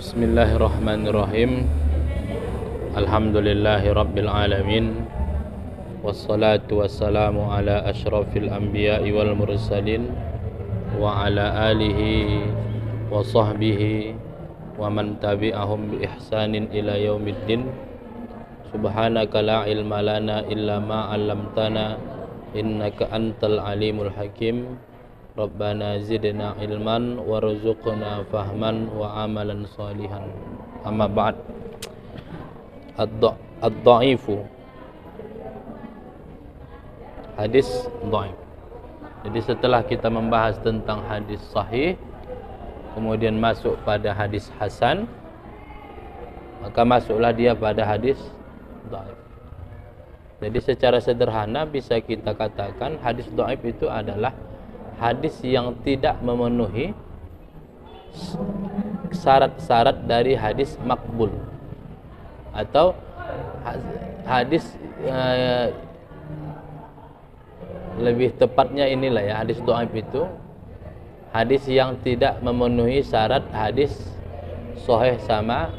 Bismillahirrahmanirrahim. Alhamdulillahi rabbil alamin. Wassalatu wassalamu ala asyrafil anbiya'i wal mursalin wa ala alihi wa sahbihi wa man tabi'ahum bi ihsanin ila yaumiddin. Subhanaka la ilma lana illa ma 'allamtana innaka antal alimul hakim. Rabbana zidna ilman warzuqna fahman wa amalan salihan. Amma ba'd. Ad-dha'ifu, hadis dhaif. Jadi setelah kita membahas tentang hadis sahih, kemudian masuk pada hadis hasan, maka masuklah dia pada hadis dhaif. Jadi secara sederhana bisa kita katakan hadis dhaif itu adalah hadis yang tidak memenuhi syarat-syarat dari hadis makbul, atau hadis lebih tepatnya inilah ya, hadis dhaif itu hadis yang tidak memenuhi syarat hadis sahih sama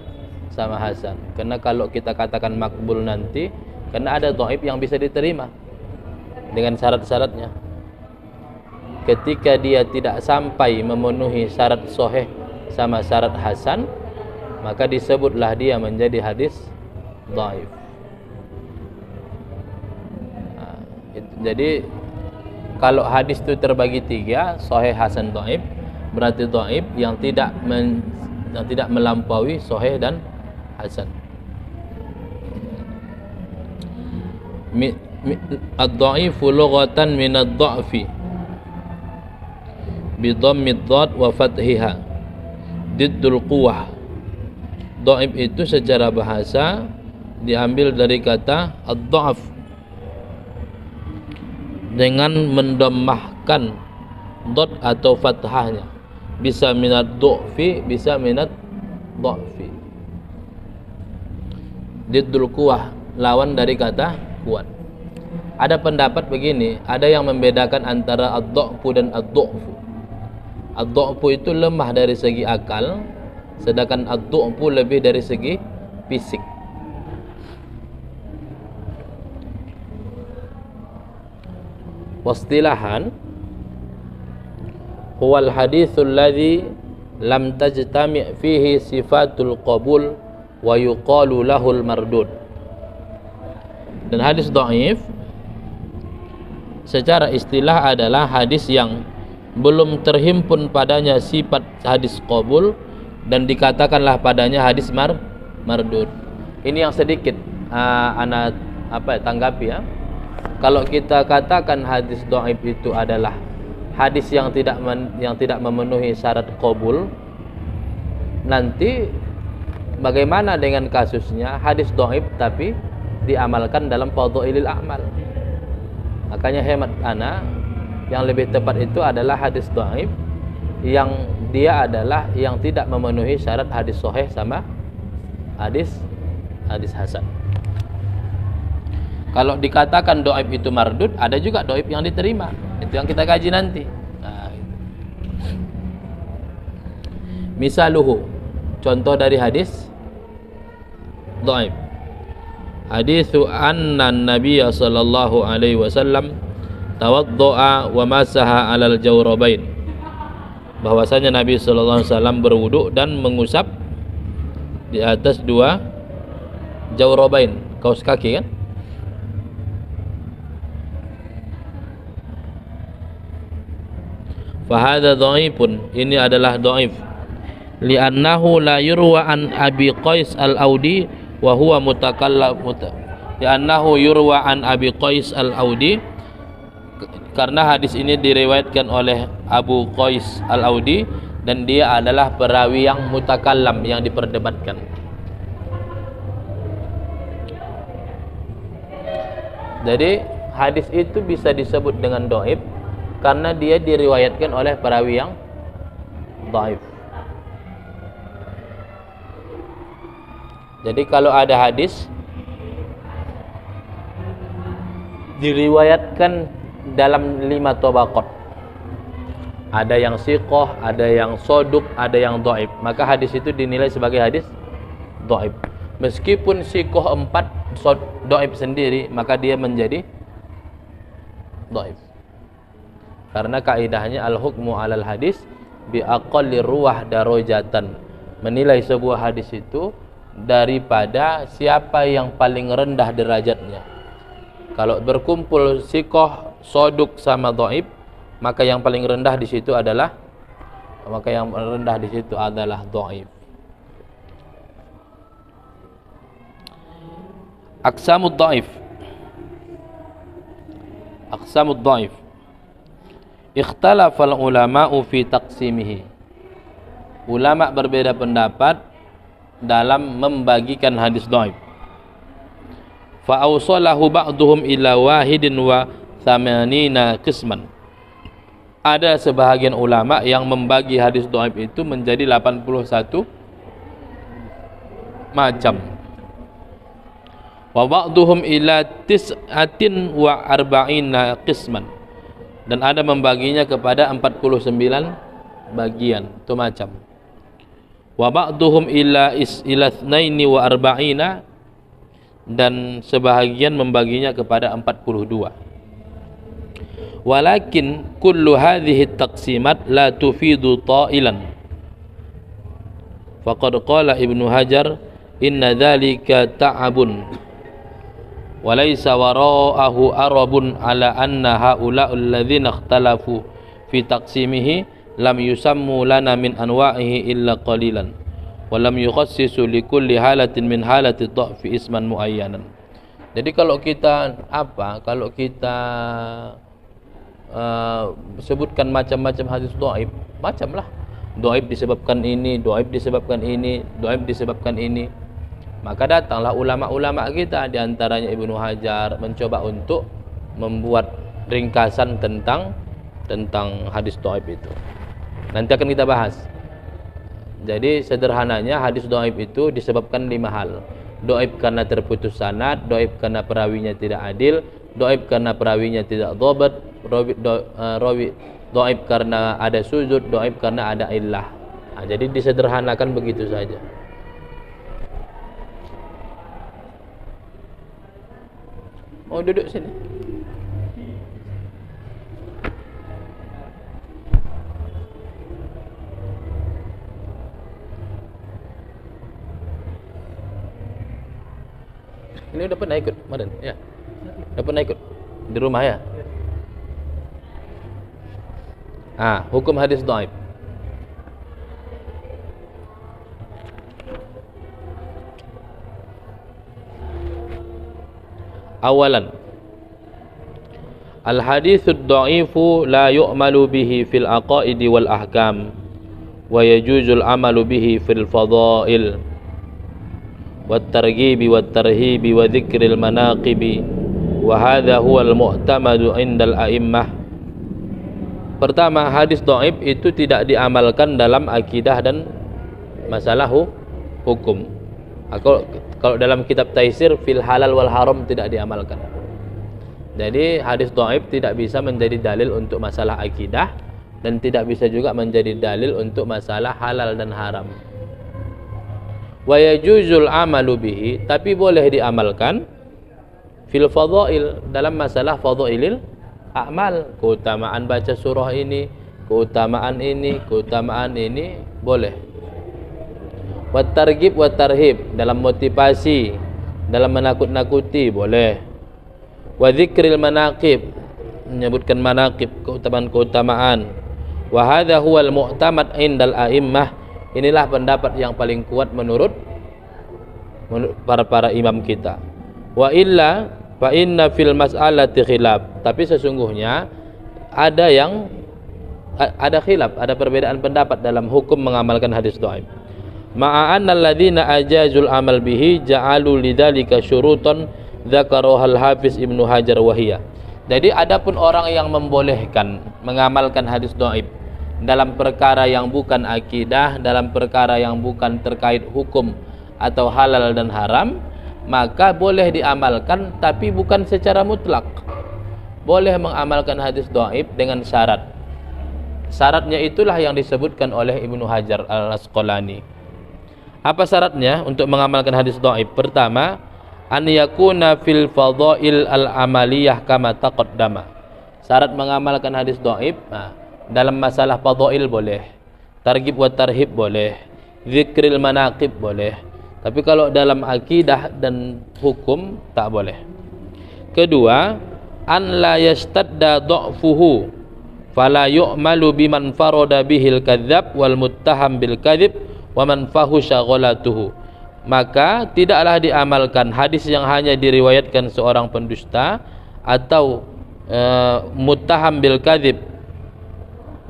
hasan. Karena kalau kita katakan makbul nanti, karena ada dhaif yang bisa diterima dengan syarat-syaratnya. Ketika dia tidak sampai memenuhi syarat sahih sama syarat hasan, maka disebutlah dia menjadi hadis dhaif. Jadi kalau hadis itu terbagi tiga, sahih, hasan, dhaif, berarti dhaif yang tidak melampaui sahih dan hasan. Ad-dhaifu lughatan min ad-dha'fi bi dhammid dhad wa fathiha diddul quwwah. Dhaif itu secara bahasa diambil dari kata ad-dha'f dengan mendomahkan dhad atau fathahnya. Bisa minad dhu'fi, bisa minad dha'fi. Diddul quwwah, lawan dari kata kuat. Ada pendapat begini, ada yang membedakan antara ad-dha'fu dan ad-dhu'fu. Ad-dhu'fu itu lemah dari segi akal, sedangkan ad-dhu'fu lebih dari segi fisik. Wastilahan, huwal haditsul ladzi lam tajtami' fihi sifatul qabul wa yuqalu lahul mardud. Dan hadis dhaif secara istilah adalah hadis yang belum terhimpun padanya sifat hadis qabul dan dikatakanlah padanya hadis mardud. Ini yang sedikit anak tanggapi ya. Kalau kita katakan hadis dhaif itu adalah hadis yang tidak memenuhi syarat qabul, nanti bagaimana dengan kasusnya hadis dhaif tapi diamalkan dalam fadhailil a'mal? Makanya hemat ana, yang lebih tepat itu adalah hadis dhaif yang dia adalah yang tidak memenuhi syarat hadis sahih sama hadis hasan. Kalau dikatakan dhaif itu mardud, ada juga dhaif yang diterima. Itu yang kita kaji nanti. Misaluhu, contoh dari hadis dhaif. Haditsu anna Nabiyya sallallahu alaihi wasallam tawaddo'a wa masaha 'alal jawrabain. Bahwasanya Nabi sallallahu alaihi wasallam berwudu dan mengusap di atas dua jawrabain, kaus kaki kan? Fa hadza dhaifun, ini adalah dhaif. Li'annahu la yurwa an Abi Qais al-Audi wa huwa mutakallam. Li'annahu yurwa an Abi Qais al-Audi, karena hadis ini diriwayatkan oleh Abu Qais al-Audi dan dia adalah perawi yang mutakallam, yang diperdebatkan. Jadi hadis itu bisa disebut dengan dhaif karena dia diriwayatkan oleh perawi yang dhaif. Jadi kalau ada hadis diriwayatkan dalam 5 tabaqat, Ada yang siqoh, ada yang soduk, ada yang dhaif. Maka hadis itu dinilai sebagai hadis dhaif. Meskipun siqoh 4, dhaif sendiri, maka dia menjadi dhaif. Karena kaidahnya al-hukmu 'alal hadis bi aqalli ruwah darajatan. Menilai sebuah hadis itu daripada siapa yang paling rendah derajatnya. Kalau berkumpul siqoh, soduk sama dhaif, maka yang paling rendah di situ adalah dhaif. Aqsamud dhaif. Ikhtalafal ulama'u fi taqsimihi. Ulama berbeda pendapat dalam membagikan hadis dhaif. Fa awsalahu ba'duhum ila wahidin wa thamanina qisman. Ada sebahagian ulama yang membagi hadis dhaif itu menjadi 81 macam. Wa ba'duhum ila tis'atin wa arba'ina qisman. Dan ada membaginya kepada 49 bagian, itu macam. Wa ba'duhum ila itsnaini wa arba'ina, dan sebahagian membaginya kepada 42. Walakin kullu hadhihi taqsimat la tufidu ta'ilan. Faqad qala Ibnu Hajar inna dzalika ta'abun wa laysa wara'ahu arabun ala anna haula'ul ladzina ikhtalafu fi taqsimihi lam yusammu lana min anwa'ihi illa qalilan wa lam yukhassisu li kulli halatin min halati dha'fi isman muayyanan. Jadi kalau kita sebutkan macam-macam hadis dhaif, macamlah. Dhaif disebabkan ini, dhaif disebabkan ini, dhaif disebabkan ini. Maka datanglah ulama-ulama kita, di antaranya Ibnu Hajar, mencoba untuk membuat ringkasan tentang hadis dhaif itu. Nanti akan kita bahas. Jadi sederhananya hadis dhaif itu disebabkan 5 hal. Dhaif karena terputus sanad, dhaif karena perawinya tidak adil, dhaif karena perawinya tidak dhabat, dhaif karena ada suzud, dhaif karena ada illah. Nah, jadi disederhanakan begitu saja. Oh, duduk sini. Ini udah pernah ikut kemarin? Ya. Udah pernah ikut di rumah ya? Hukum hadis dhaif. Awalan, al-hadithud dha'ifu la yu'malu bihi fil aqaidi wal ahkam wa yajuzul amalu bihi fil fadail wat targhibi wat tarhibi wa dzikril manaqibi wa hadha huwal mu'tamadu indal a'immah. Pertama, hadis dhaif itu tidak diamalkan dalam akidah dan masalah hukum. Kalau dalam kitab Taisir fil halal wal haram tidak diamalkan. Jadi hadis dhaif tidak bisa menjadi dalil untuk masalah akidah dan tidak bisa juga menjadi dalil untuk masalah halal dan haram. Wa yajuzul amalu bihi, tapi boleh diamalkan fil fadhail, dalam masalah fadhailil a'mal, keutamaan baca surah ini, keutamaan ini boleh. Wat targhib wat tarhib, dalam motivasi, dalam menakut-nakuti boleh. Wa dzikril manaqib, menyebutkan manaqib, keutamaan-keutamaan. Wa hadza huwal mu'tamad indal a'immah, inilah pendapat yang paling kuat menurut para imam kita. Wa illa fa inna fil mas'alati khilaf, tapi sesungguhnya ada khilaf, ada perbedaan pendapat dalam hukum mengamalkan hadis dhaif. Ma'anna alladzina ajazul amal bihi ja'alu lidzalika syurutan dzakaraha al-Hafiz Ibnu Hajar wahiyah. Jadi adapun orang yang membolehkan mengamalkan hadis dhaif dalam perkara yang bukan akidah, dalam perkara yang bukan terkait hukum atau halal dan haram, maka boleh diamalkan tapi bukan secara mutlak. Boleh mengamalkan hadis dhaif dengan syarat. Syaratnya itulah yang disebutkan oleh Ibnu Hajar Al-Asqalani. Apa syaratnya untuk mengamalkan hadis dhaif? Pertama, an yakuna fil fadhail al-amaliyah kama taqaddama. Syarat mengamalkan hadis dhaif, dalam masalah fadhail boleh, targhib wa tarhib boleh, zikril manaqib boleh. Tapi kalau dalam akidah dan hukum tak boleh. Kedua, an la yastadda dha'fuhu fala yu'malu biman farada bihil kadzab wal muttaham bil kadzib wa man fahusha ghalatuhu. Maka tidaklah diamalkan hadis yang hanya diriwayatkan seorang pendusta atau muttaham bil kadzib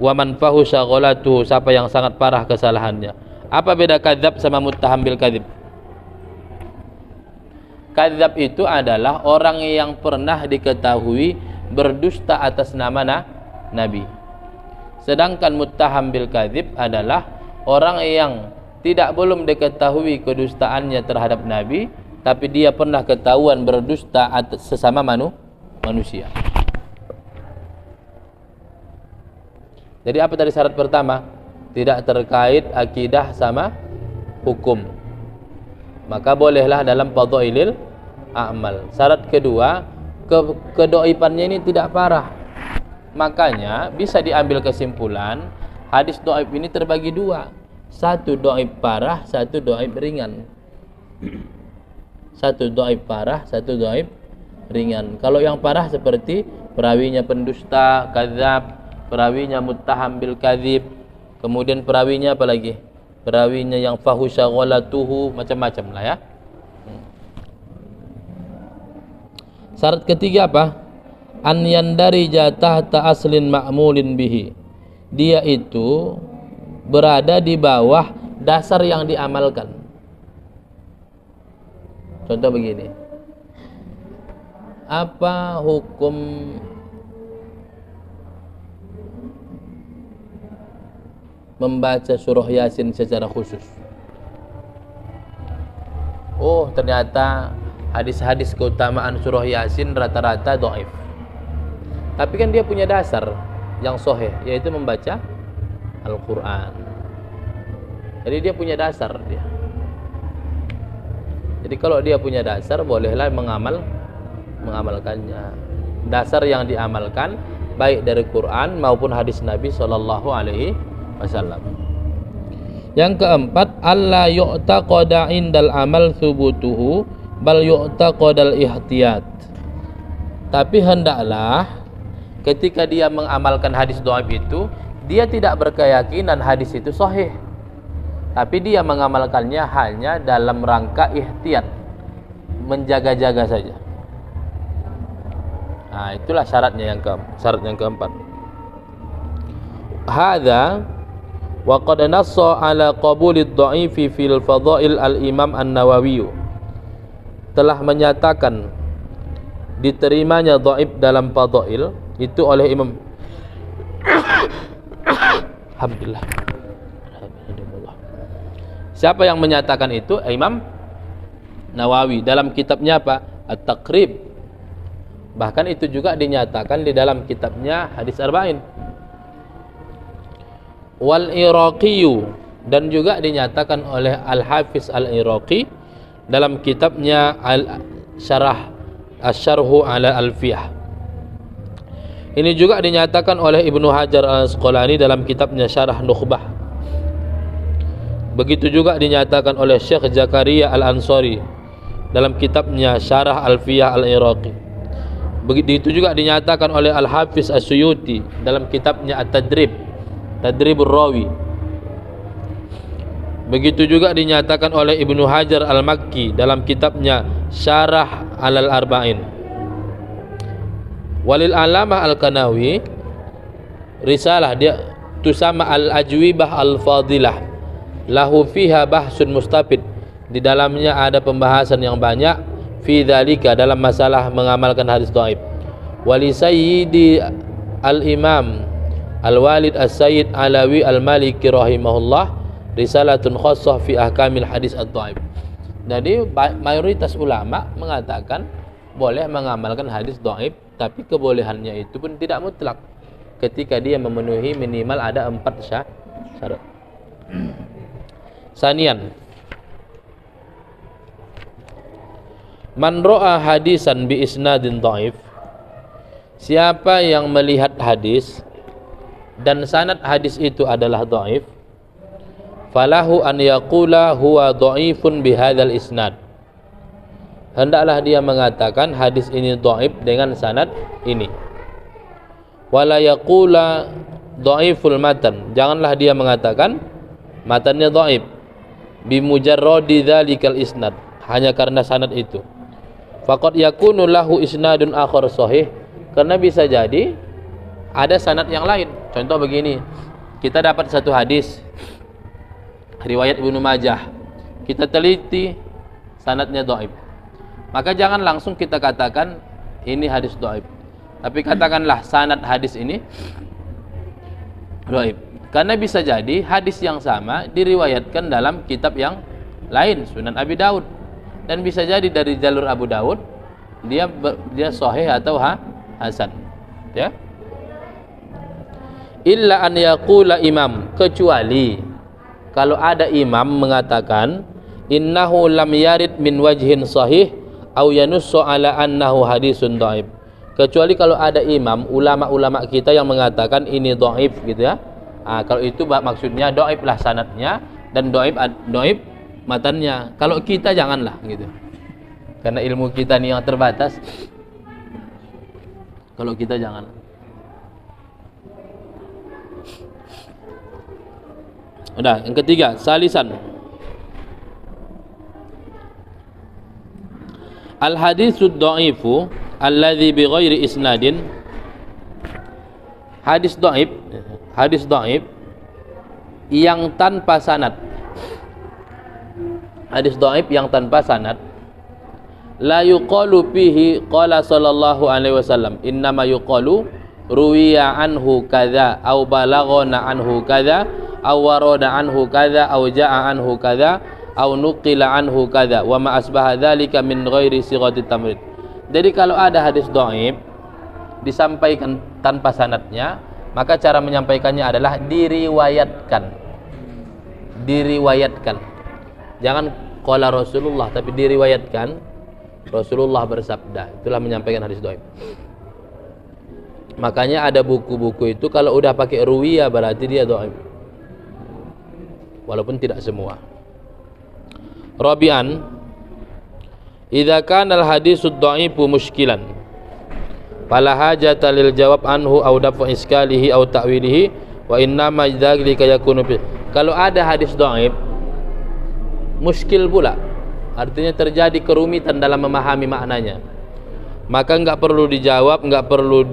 wa man fahusha ghalatuhu, siapa yang sangat parah kesalahannya. Apa beda kadzab sama muttaham bil kadzib? Kadzab itu adalah orang yang pernah diketahui berdusta atas nama Nabi. Sedangkan muttaham bil kadzib adalah orang yang belum diketahui kedustaannya terhadap Nabi, tapi dia pernah ketahuan berdusta atas sesama manusia. Jadi apa tadi syarat pertama? Tidak terkait akidah sama hukum, maka bolehlah dalam fadhailil a'mal. Syarat kedua, kedhaifannya ini tidak parah. Makanya bisa diambil kesimpulan hadis dhaif ini terbagi dua. Satu dhaif parah, satu dhaif ringan. Satu dhaif parah, satu dhaif ringan. Kalau yang parah seperti perawinya pendusta, kadzab, perawinya muttaham bil kadzib, kemudian perawinya apa lagi? Perawinya yang fahusha ghalatuhu, macam-macam lah ya. Syarat ketiga apa? An yandarija tahta aslin ma'mulin bihi. Dia itu berada di bawah dasar yang diamalkan. Contoh begini. Apa hukum membaca surah Yasin secara khusus? Oh, ternyata hadis-hadis keutamaan surah Yasin rata-rata dhaif. Tapi kan dia punya dasar yang sahih, yaitu membaca Al-Quran. Jadi dia punya dasar dia. Jadi kalau dia punya dasar, bolehlah mengamalkannya. Dasar yang diamalkan baik dari Quran maupun hadis Nabi Shallallahu Alaihi Wasallam. Yang keempat, alla yu'taqada indal amal thubutuhu bal yu'taqadal ihtiyat. Tapi hendaklah ketika dia mengamalkan hadis dhaif itu, dia tidak berkeyakinan hadis itu sahih, tapi dia mengamalkannya hanya dalam rangka ihtiyat, menjaga-jaga saja. Nah, itulah syaratnya syarat yang keempat. Hadza wa qad nassa ala qabulid dha'ifi fil fadhail al-Imam An-Nawawi. Telah menyatakan diterimanya dhaif dalam fadhail itu oleh Imam Alhamdulillah. Siapa yang menyatakan itu? Imam Nawawi dalam kitabnya apa? At-Taqrib. Bahkan itu juga dinyatakan di dalam kitabnya Hadis Arba'in. Wal Iraqi, dan juga dinyatakan oleh Al-Hafiz Al-Iraqi dalam kitabnya Al-Syarah Asy-Syarhu 'ala Al-Alfiyah. Ini juga dinyatakan oleh Ibnu Hajar Al-Asqalani dalam kitabnya Syarah Nukhbah. Begitu juga dinyatakan oleh Syekh Zakaria Al-Ansari dalam kitabnya Syarah Alfiyah Al-Iraqi. Begitu juga dinyatakan oleh Al-Hafiz As-Suyuti dalam kitabnya At-Tadrib, Tadribur Rawi. Begitu juga dinyatakan oleh Ibnu Hajar Al-Makki dalam kitabnya Syarah Al-Arba'in. Walil Alamah Al-Kanawi risalah dia tusama Al-Ajwibah Al-Fadilah, lahu fiha bahsun mustafid, di dalamnya ada pembahasan yang banyak fi dzalika, dalam masalah mengamalkan hadis dhaif. Wali Sayyidi Al-Imam Al-Walid As-Sayyid Alawi Al-Maliki rahimahullah risalatun khassah fi ahkamil hadis ad-dhaif. Jadi mayoritas ulama mengatakan boleh mengamalkan hadis dhaif, tapi kebolehannya itu pun tidak mutlak. ketika dia memenuhi minimal ada 4 syarat. Sanian, man ra'a hadisan bi isnadin dhaif, siapa yang melihat hadis dan sanad hadis itu adalah dhaif, falahu an yaqula huwa dhaifun bihadzal isnad, hendaklah dia mengatakan hadis ini dhaif dengan sanad ini. Wala yaqula dhaiful matan, janganlah dia mengatakan matannya dhaif bimujarradi dzalikal isnad, hanya karena sanad itu. Faqad yakunu lahu isnadun akhar sahih, karena bisa jadi ada sanad yang lain. Contoh begini, kita dapat satu hadis riwayat Ibnu Majah, kita teliti sanadnya dhaif, maka jangan langsung kita katakan ini hadis dhaif, tapi katakanlah sanad hadis ini dhaif, karena bisa jadi hadis yang sama diriwayatkan dalam kitab yang lain, Sunan Abi Daud, dan bisa jadi dari jalur Abu Daud dia sahih atau hasan, ya. Illa an yaqula imam, kecuali kalau ada imam mengatakan innahu lam yarid min wajhin sahih au yanussu ala annahu hadisun dhaif, kecuali kalau ada imam, ulama-ulama kita yang mengatakan ini dhaif gitu ya. Kalau itu maksudnya dhaif lah sanadnya dan dhaif matannya. Kalau kita janganlah gitu, karena ilmu kita nih yang terbatas. Kalau kita jangan. Udah, yang ketiga, salisan, al haditsud dhaifu alladzi bi ghairi isnadin, hadis dhaif yang tanpa sanad, hadis dhaif yang tanpa sanad, la yuqalu fihi qala sallallahu alaihi wasallam, innama yuqalu ruwiya anhu kadza au balaghana anhu kadza au warada anhu kadza au jaa anhu kadza au nuqila anhu kadza wa ma asbaha dzalika min ghairi sighati tamrid. Jadi kalau ada hadis dhaif disampaikan tanpa sanadnya, maka cara menyampaikannya adalah diriwayatkan. Jangan qala Rasulullah, tapi diriwayatkan Rasulullah bersabda. Itulah menyampaikan hadis dhaif. Makanya ada buku-buku itu kalau udah pakai ruwiya berarti dia dhaif, walaupun tidak semua. Rabi'an, idza kana al-haditsu dhaifu mushkilan fala hajata lil jawab anhu aw dafu iskalihi aw ta'wilihi wa innama dzalika yakunu. Kalau ada hadis dhaif muskil pula, artinya terjadi kerumitan dalam memahami maknanya, maka enggak perlu dijawab, enggak perlu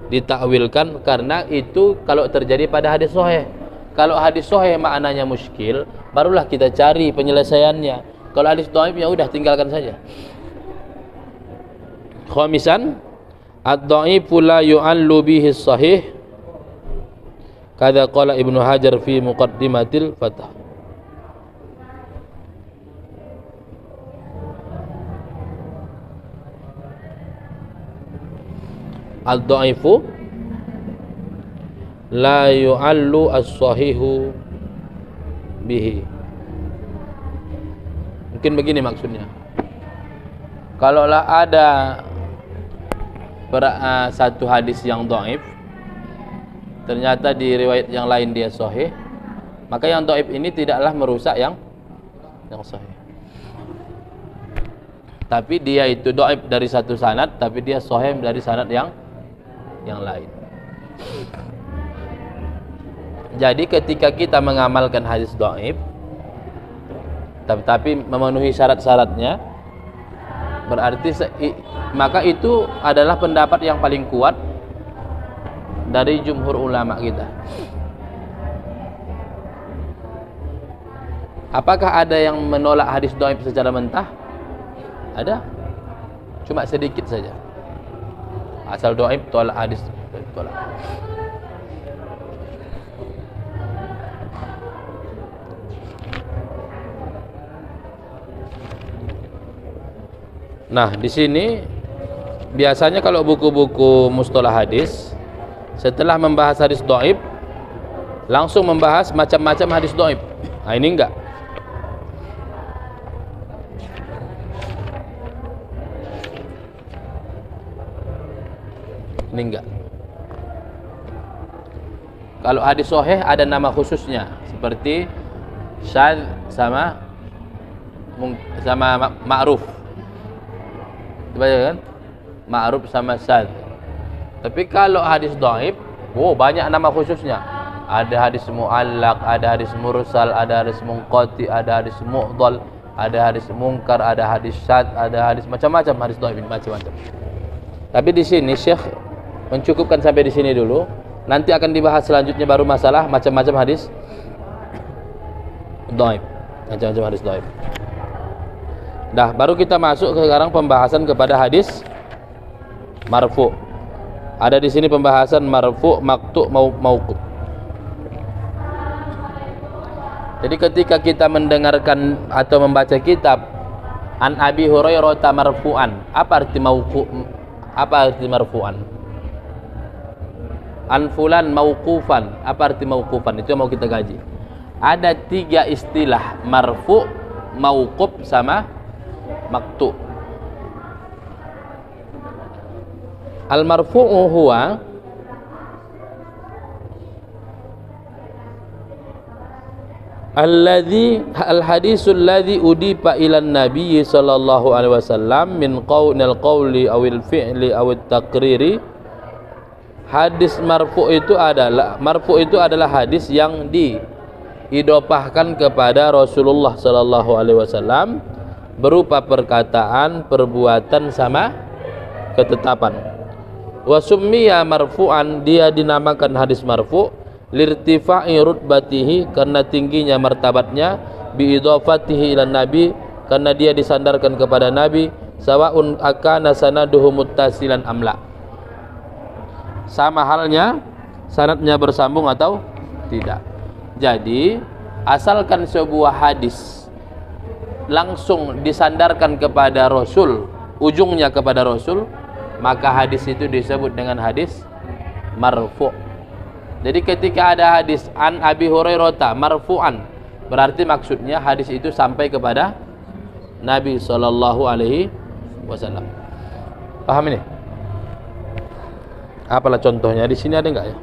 ditakwilkan, karena itu kalau terjadi pada hadis sahih. Kalau hadis sahih maknanya muskil, barulah kita cari penyelesaiannya. Kalau hadis dhaif ya udah tinggalkan saja. Khamisan, ad-dhaifu la yu'allu bihi sahih, kadza qala Ibnu Hajar fi muqaddimatil Fath. Ad-dhaifu la yu'allu as-sahihu bihi. Mungkin begini maksudnya. Kalaulah ada satu hadis yang dhaif, ternyata di riwayat yang lain dia sahih, maka yang dhaif ini tidaklah merusak yang sahih. Tapi dia itu dhaif dari satu sanad, tapi dia sahih dari sanad yang lain. Jadi ketika kita mengamalkan hadis dhaif tapi memenuhi syarat-syaratnya, berarti maka itu adalah pendapat yang paling kuat dari jumhur ulama kita. Apakah ada yang menolak hadis dhaif secara mentah? Ada, cuma sedikit saja. Asal dhaif tolak hadis, tolak. Nah, di sini biasanya kalau buku-buku mustalah hadis setelah membahas hadis dhaif langsung membahas macam-macam hadis dhaif. Nah, ini enggak. Ini enggak. Kalau hadis sahih ada nama khususnya seperti syadz sama ma'ruf. Baca kan? Ma'ruf sama syadz. Tapi kalau hadis dhaif, banyak nama khususnya. Ada hadis mu'allaq, ada hadis mursal, ada hadis munqati, ada hadis mu'dhal, ada hadis munkar, ada hadis syadz, ada hadis macam-macam hadis dhaif, macam-macam. Tapi di sini Syekh mencukupkan sampai di sini dulu. Nanti akan dibahas selanjutnya baru masalah macam-macam hadis dhaif. Macam-macam hadis dhaif. Dah, baru kita masuk ke sekarang pembahasan kepada hadis marfu. Ada di sini pembahasan marfu, maqtu, mauquf. Jadi ketika kita mendengarkan atau membaca kitab An Abi Hurairah marfu'an, apa arti mauquf? Apa arti marfu'an? An fulan mauqufan, apa arti mauqufan? Itu yang mau kita kaji. Ada 3 istilah, marfu, mauquf sama maqtu. Al marfu'u huwa al hadisul ladzi udipa ila nabi sallallahu alaihi wasallam min qawli awil fi'li awil taqriri. Hadis marfu itu adalah hadis yang diidopahkan kepada Rasulullah sallallahu alaihi wasallam berupa perkataan, perbuatan sama ketetapan. Wa summiya marfu'an, dia dinamakan hadis marfu lirtifa'i rutbatihi, karena tingginya martabatnya, bi idhafatihi ila nabi, karena dia disandarkan kepada nabi, sawa'un akana sanaduhu muttasilan amla, sama halnya sanadnya bersambung atau tidak. Jadi asalkan sebuah hadis langsung disandarkan kepada Rasul, ujungnya kepada Rasul, maka hadis itu disebut dengan hadis marfu'. Jadi ketika ada hadis An Abi Hurairah marfu'an, berarti maksudnya hadis itu sampai kepada Nabi sallallahu alaihi wasallam. Paham ini? Apalah contohnya? Di sini ada enggak ya?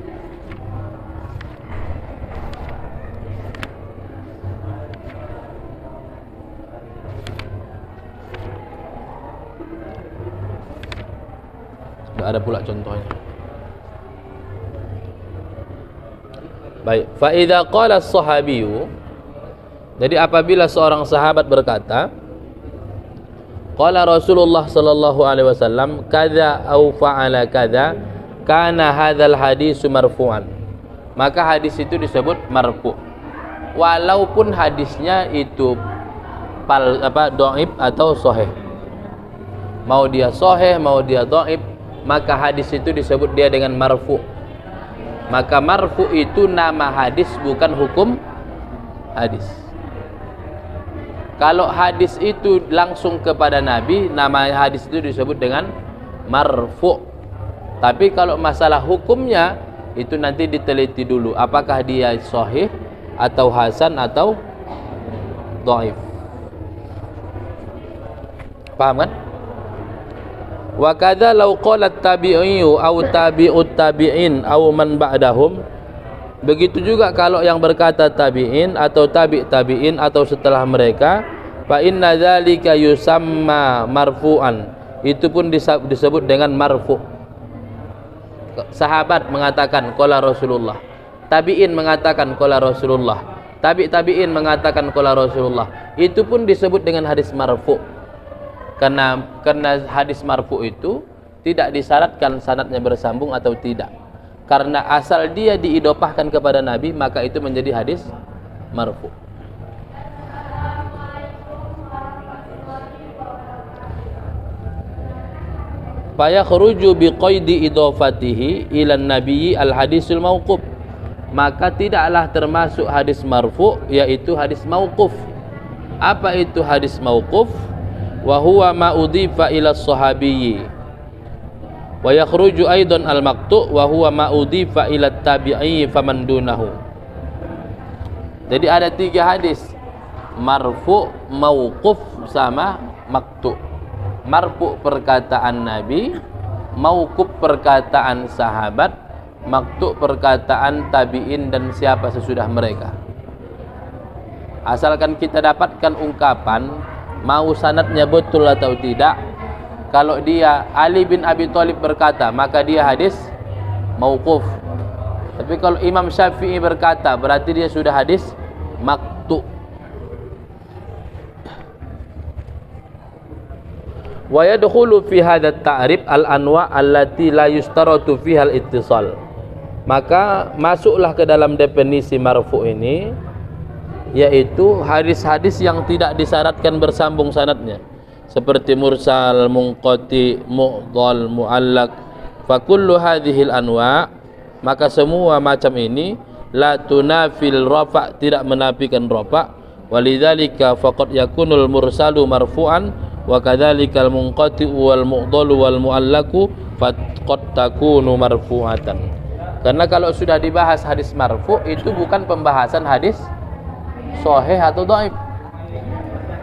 Enggak ada pula contohnya. Baik, fa idza qala as-sahabiyyu, jadi apabila seorang sahabat berkata, qala Rasulullah sallallahu alaihi wasallam kadza au fa'ala kadza, kana hadzal hadisu marfu'an, maka hadis itu disebut marfu' walaupun hadisnya itu dhaif atau sahih. Mau dia sahih, mau dia dhaif, maka hadis itu disebut dia dengan marfu'. Maka marfu' itu nama hadis, bukan hukum hadis. Kalau hadis itu langsung kepada Nabi, nama hadis itu disebut dengan marfu'. Tapi kalau masalah hukumnya itu nanti diteliti dulu, apakah dia sahih atau hasan atau dhaif. Paham kan? Wa kadza law qala at-tabi'iyyu aw tabi'ut tabi'in aw man ba'dahum, begitu juga kalau yang berkata tabi'in atau tabi'in atau setelah mereka, fa inna dzalika yusamma marfu'an, itu pun disebut dengan marfu'. Sahabat mengatakan qala Rasulullah, tabi'in mengatakan qala Rasulullah, tabi'in mengatakan qala Rasulullah, itu pun disebut dengan hadis marfu'. Karena hadis marfu' itu tidak disyaratkan sanadnya bersambung atau tidak. Karena asal dia diidopahkan kepada Nabi, maka itu menjadi hadis marfu'. Fa yakhruju biqaidi idhafatihi ila nabiyyi al-hadisul mauquf, maka tidaklah termasuk hadis marfu', yaitu hadis mauquf. Apa itu hadis mauquf? Wa huwa ma udhifa ila sahabiyyi wa yakhruju aidan al maqtu wa huwa ma udhifa ila tabi'i faman dunahu. Jadi ada 3 hadis, marfu, mauquf sama maqtu. Marfu perkataan Nabi, mauquf perkataan sahabat, maqtu perkataan tabi'in dan siapa sesudah mereka. Asalkan kita dapatkan ungkapan, mau sanadnya betul atau tidak. Kalau dia Ali bin Abi Thalib berkata, maka dia hadis mauquf. Tapi kalau Imam Syafi'i berkata, berarti dia sudah hadis maqtu. Wa yadkhulu fi hadha at-ta'rif al-anwa' allati la yustaratu fiha al-ittisal. Maka masuklah ke dalam definisi marfu ini, yaitu hadis-hadis yang tidak disyaratkan bersambung sanadnya, seperti mursal, munqati, mu'dhal, mu'allaq. Fa kullu hadhil anwa', maka semua macam ini la tunafil rafa', tidak menafikan rafa'. Walidzalika faqad yakunul mursalu marfu'an wa kadzalikal munqati wal mu'dhalu wal mu'allaqu faqad takunu marfu'atan. Karena kalau sudah dibahas hadis marfu' itu bukan pembahasan hadis sahih atau dhaif,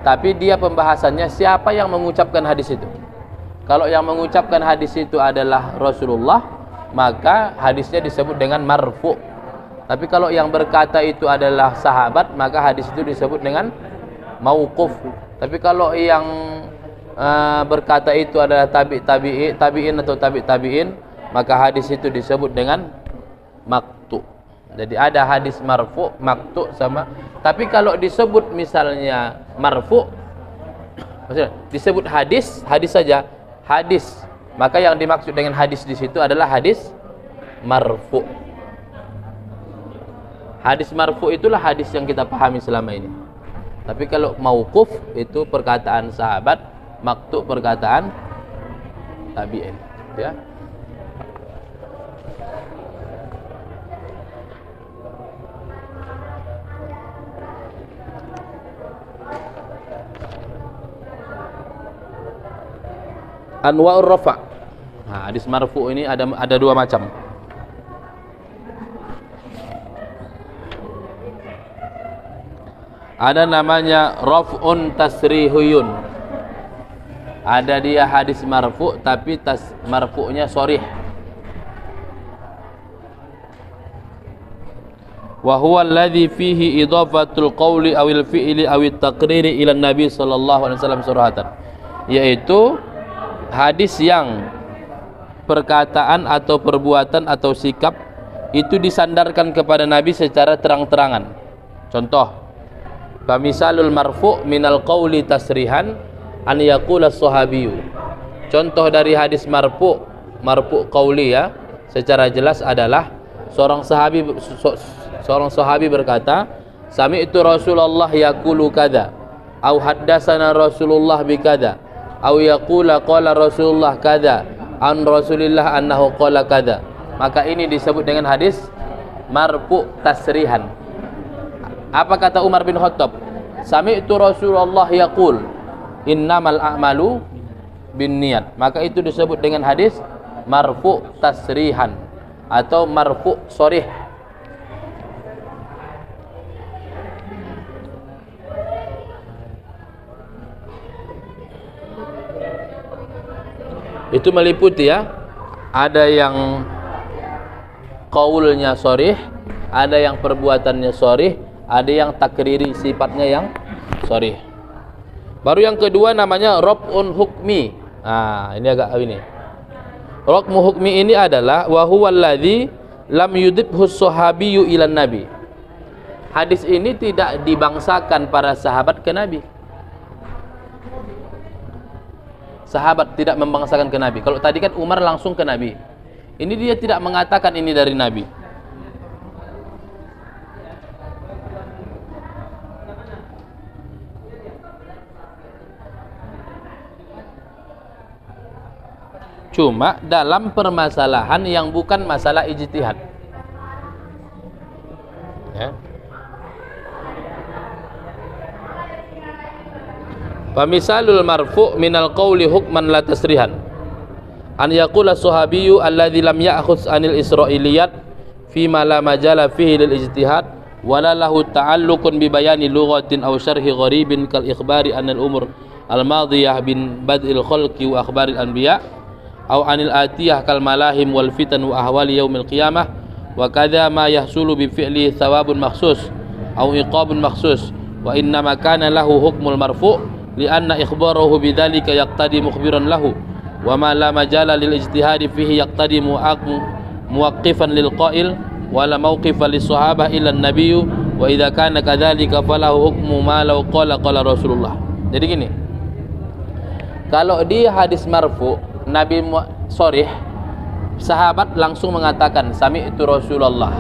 tapi dia pembahasannya siapa yang mengucapkan hadis itu. Kalau yang mengucapkan hadis itu adalah Rasulullah, maka hadisnya disebut dengan marfu'. Tapi kalau yang berkata itu adalah sahabat, maka hadis itu disebut dengan mauquf. Tapi kalau yang berkata itu adalah tabi'in atau tabi'in, maka hadis itu disebut dengan maqtu. Jadi ada hadis marfu, maqtu sama. Tapi kalau disebut misalnya marfu, maksudnya disebut hadis, hadis saja, hadis, maka yang dimaksud dengan hadis di situ adalah hadis marfu. Hadis marfu itulah hadis yang kita pahami selama ini. Tapi kalau mauquf itu perkataan sahabat, maqtu perkataan tabi'in, ya. Anwa'ur rafa'. Nah, hadis marfu ini ada 2 macam. Ada namanya raf'un tasrihuyun. Ada dia hadis marfu tapi marfu'nya sharih. Wa huwa alladhi fihi idhafatul qawli awil fi'li awit taqriri ila Nabi sallallahu alaihi wasallam surahatan. Yaitu hadis yang perkataan atau perbuatan atau sikap itu disandarkan kepada Nabi secara terang-terangan. Contoh, famisalul marfu' minal qawli tasrihan an yaqula sahabiyyu. Contoh dari hadis marfu' qawli, ya, secara jelas adalah seorang sahabi berkata, sami'tu Rasulullah yaqulu kadza, au haddatsana Rasulullah bikadza, au yaqula qala Rasulullah kadza an Rasulillah annahu qala kadza. Maka ini disebut dengan hadis marfu tasrihan. Apa kata Umar bin Khattab? Sami'tu Rasulullah yaqul innamal a'malu binniyat. Maka itu disebut dengan hadis marfu tasrihan atau marfu sharih. Itu meliputi, ya, ada yang qaulnya sharih, ada yang perbuatannya sharih, ada yang takriri sifatnya yang sharih. Baru yang kedua namanya raf'un hukmi. Nah, ini agak ini. Raf'u hukmi ini adalah wa huwa alladzi lam yudhibhu sahabiyyu ila nabi. Hadis ini tidak dibangsakan para sahabat ke Nabi. Sahabat tidak membangsakan ke Nabi. Kalau tadi kan Umar langsung ke Nabi. Ini dia tidak mengatakan ini dari Nabi. Cuma dalam permasalahan yang bukan masalah ijtihad. Ya. Famisalul marfu' minal qawli hukman la tasrihan. an yaqula sahabiyyu alladzi lam ya'khudz anil israiliyat fi ma la majala fihi lil ijtihad wala lahu ta'alluqun bi bayani lughatin aw syarhi gharibin kal ikhbari anil umur al madiyah bin bad'il khalqi wa akhbaril anbiya aw anil atiyah kal malahim wal fitan wa ahwali yaumil qiyamah wa kadza ma yahsulu bi fi'li thawabun makhsus aw iqabun makhsus wa inna ma kana lahu hukmul marfu' li anna ikhbarahu bidzalika yaqtadi mukhbiran lahu wa ma la majala lil ijtihadi fihi yaqtadi muwaqqifan lil qail wa la mawqifan lis sahabah illa an-nabiy wa idza kana kadzalika falahu hukmu ma law qala Rasulullah. Jadi gini, kalau di hadis marfu Nabi sharih, sahabat langsung mengatakan sami'tu Rasulullah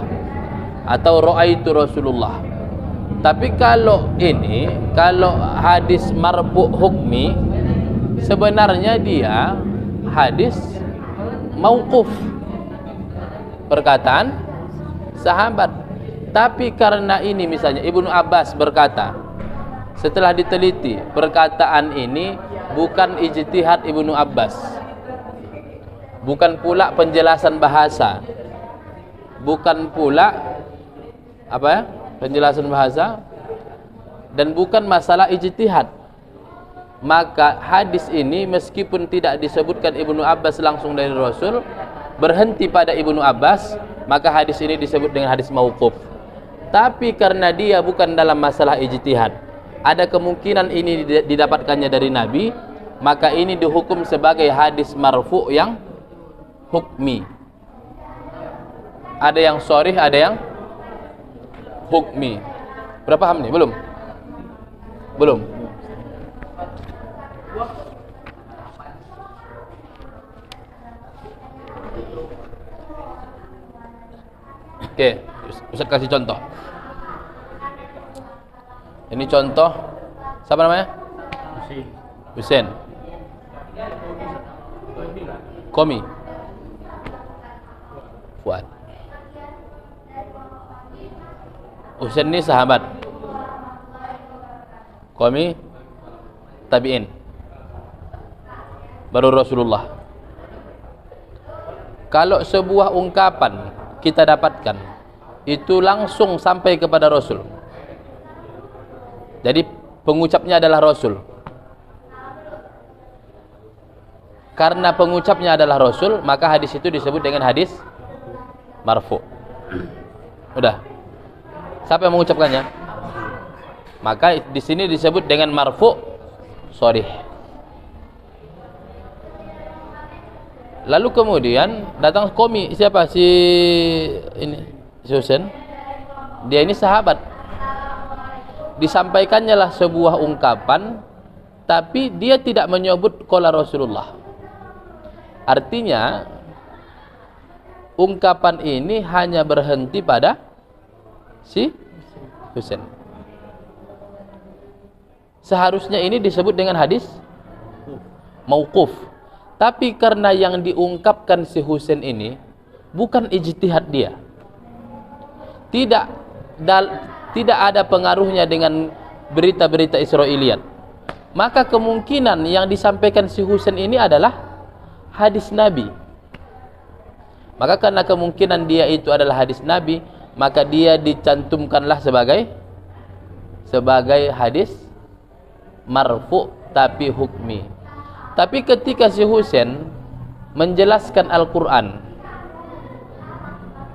atau ra'aitu Rasulullah. Tapi kalau hadis marfu hukmi, sebenarnya dia hadis mauquf, perkataan sahabat. Tapi karena ini misalnya Ibnu Abbas berkata, setelah diteliti perkataan ini bukan ijtihad Ibnu Abbas, bukan pula penjelasan bahasa, bukan pula penjelasan bahasa, dan bukan masalah ijtihad, maka hadis ini meskipun tidak disebutkan Ibnu Abbas langsung dari Rasul, berhenti pada Ibnu Abbas, maka hadis ini disebut dengan hadis mauquf. Tapi karena dia bukan dalam masalah ijtihad, ada kemungkinan ini didapatkannya dari Nabi, maka ini dihukum sebagai hadis marfu yang hukmi. Ada yang sharih, ada yang hukmi. Berapa paham nih? Belum? Oke, Ustaz kasih contoh. Ini contoh, siapa namanya? Husain. Komi. Fuad. Husain ini sahabat. Komi tabi'in. Baru Rasulullah. Kalau sebuah ungkapan kita dapatkan itu langsung sampai kepada Rasul, jadi pengucapnya adalah Rasul. Karena pengucapnya adalah Rasul, maka hadis itu disebut dengan hadis marfu. Udah. Siapa yang mengucapkannya? Maka di sini disebut dengan marfu sharih. Lalu kemudian datang komi, siapa si Husain? Dia ini sahabat. Disampaikannya lah sebuah ungkapan, tapi dia tidak menyebut qala Rasulullah. Artinya ungkapan ini hanya berhenti pada si Husain. Seharusnya ini disebut dengan hadis mauquf. Tapi karena yang diungkapkan si Husain ini bukan ijtihad dia, tidak ada pengaruhnya dengan berita-berita Israiliyat, maka kemungkinan yang disampaikan si Husain ini adalah hadis Nabi. Maka karena kemungkinan dia itu adalah hadis Nabi, maka dia dicantumkanlah sebagai hadis marfu tapi hukmi. Tapi ketika si Husain menjelaskan Al-Quran,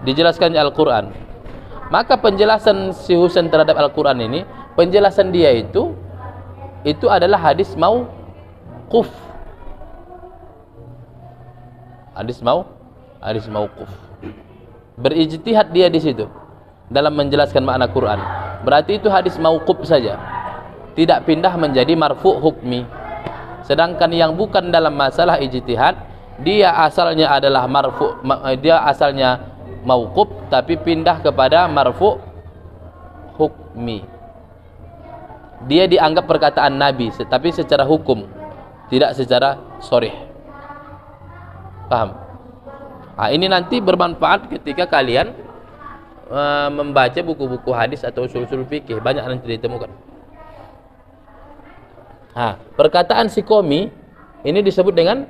dijelaskannya Al-Quran, maka penjelasan si Husain terhadap Al-Quran ini, penjelasan dia itu adalah hadis mauquf. Hadis mauquf. Berijtihad dia di situ dalam menjelaskan makna Quran. Berarti itu hadis mauquf saja, tidak pindah menjadi marfu hukmi. Sedangkan yang bukan dalam masalah ijtihad, dia asalnya adalah marfu, dia asalnya mauquf tapi pindah kepada marfu hukmi. Dia dianggap perkataan Nabi, tapi secara hukum, tidak secara sharih. Paham? Nah, ini nanti bermanfaat ketika kalian membaca buku-buku hadis atau usul-usul fikih, banyak nanti ditemukan. Perkataan si Komi ini disebut dengan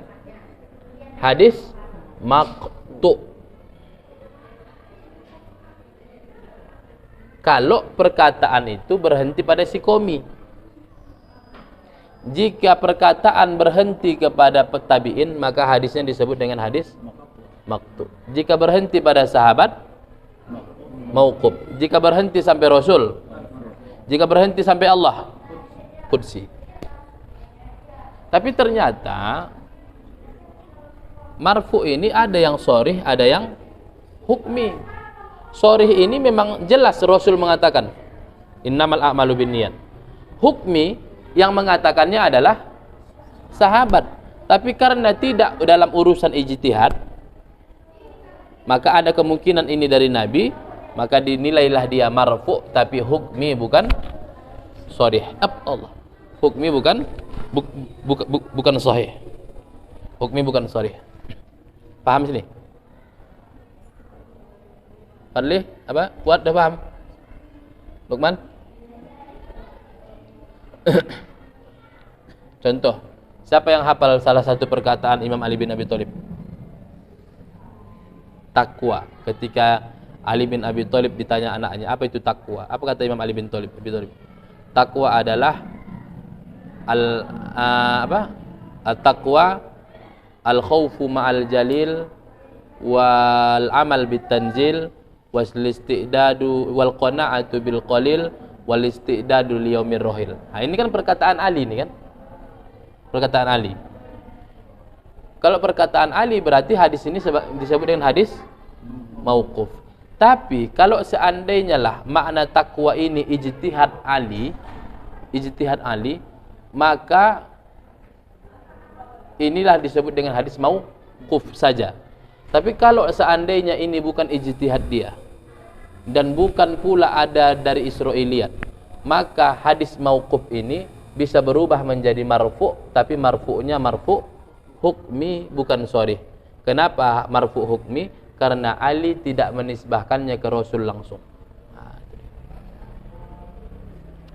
hadis maqtu. Kalau perkataan itu berhenti pada si komi. Jika perkataan berhenti kepada tabi'in, maka hadisnya disebut dengan hadis maqtu. Jika berhenti pada sahabat, mauquf. Jika berhenti sampai Rasul, jika berhenti sampai Allah, qudsi. Tapi ternyata marfu ini ada yang sharih, ada yang hukmi. Sharih ini memang jelas Rasul mengatakan innamal a'malu binniyat. Hukmi yang mengatakannya adalah sahabat. Tapi karena tidak dalam urusan ijtihad, maka ada kemungkinan ini dari Nabi, maka dinilailah dia marfu, tapi hukmi bukan sharih. Allah. Hukmi bukan sahih. Hukmi bukan sharih. Paham sini? Fadli, apa? Kuat dah paham? Lukman? Contoh, siapa yang hafal salah satu perkataan Imam Ali bin Abi Thalib? Takwa. Ketika Ali bin Abi Thalib ditanya anaknya, apa itu takwa? Apa kata Imam Ali bin Abi Thalib? Takwa adalah al-taqwa al-khawfu ma'al jalil wal amal bitanzil wal istidadu wal qana'atu bil qalil wal istidadu li yaumir rahil. Nah, ini kan perkataan Ali ini kan? Perkataan Ali. Kalau perkataan Ali berarti hadis ini disebut dengan hadis mauquf. Tapi kalau seandainya lah makna takwa ini ijtihad Ali, maka inilah disebut dengan hadis mauquf saja. Tapi kalau seandainya ini bukan ijtihad dia dan bukan pula ada dari Israiliyat, maka hadis mauquf ini bisa berubah menjadi marfu, tapi marfu'nya marfu' hukmi bukan sharih. Kenapa marfu' hukmi? Karena Ali tidak menisbahkannya ke Rasul langsung. Nah,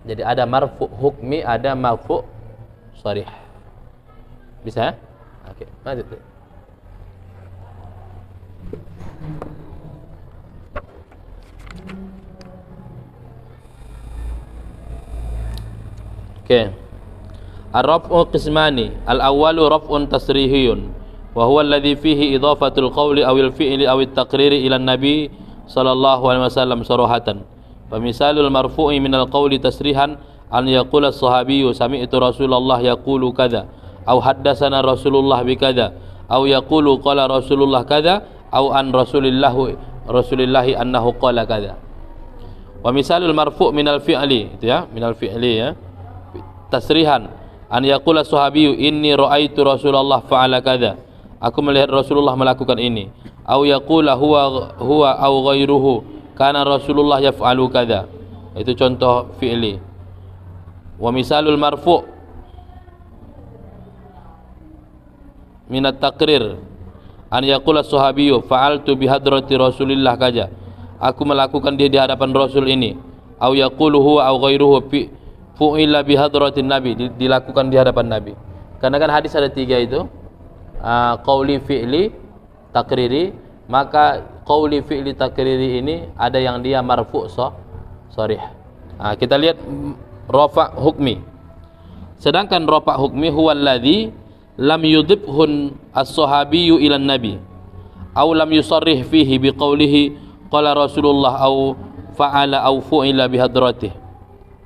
jadi ada marfu' hukmi, ada marfu' sharih. Bisa? Oke, lanjut. Oke. Ar-raf'u qismani. Al-awwalu raf'un tasrihiyun wa huwa alladhi fihi idhafatul qawli awil fi'li awit taqriri ila nabi sallallahu alaihi wasallam sarahatan. Fa misalul marfu'i minal qawli tasrihan an yaqula as-sahabiyyu sami'tu Rasulullah yaqulu kadza aw haddatsana Rasulullah bi kadza aw yaqulu qala Rasulullah kadza aw an Rasulillahi annahu qala kadza. Wa misalul marfu' minal fi'li, itu ya, minal fi'li ya. Tasrihan an yaqula sahabiyyu inni ra'aitu Rasulullah fa'ala kadza. Aku melihat Rasulullah melakukan ini. Aw yaqula huwa aw ghairuhu kana Rasulullah yaf'alu kadza. Itu contoh fi'li. Wa misalul marfu' minat taqrir an yaqula sahabiyyu fa'altu bi hadrati Rasulillah kadza. Aku melakukan dia di hadapan Rasul ini. Aw yaqulu huwa aw ghairuhu fu'ila bi hadratin nabi, dilakukan di hadapan Nabi. Karena kan hadis ada tiga itu, qauli fi'li takriri, maka qauli fi'li takriri ini ada yang dia marfu' sharih. Kita lihat rafa' hukmi. Sedangkan rafa' hukmi huwa alladhi lam yudhibhun as-sahabiyyu ila nabi aw lam yusarrih fihi biqaulihi qala Rasulullah aw fa'ala aw fu'ila bi hadratihi.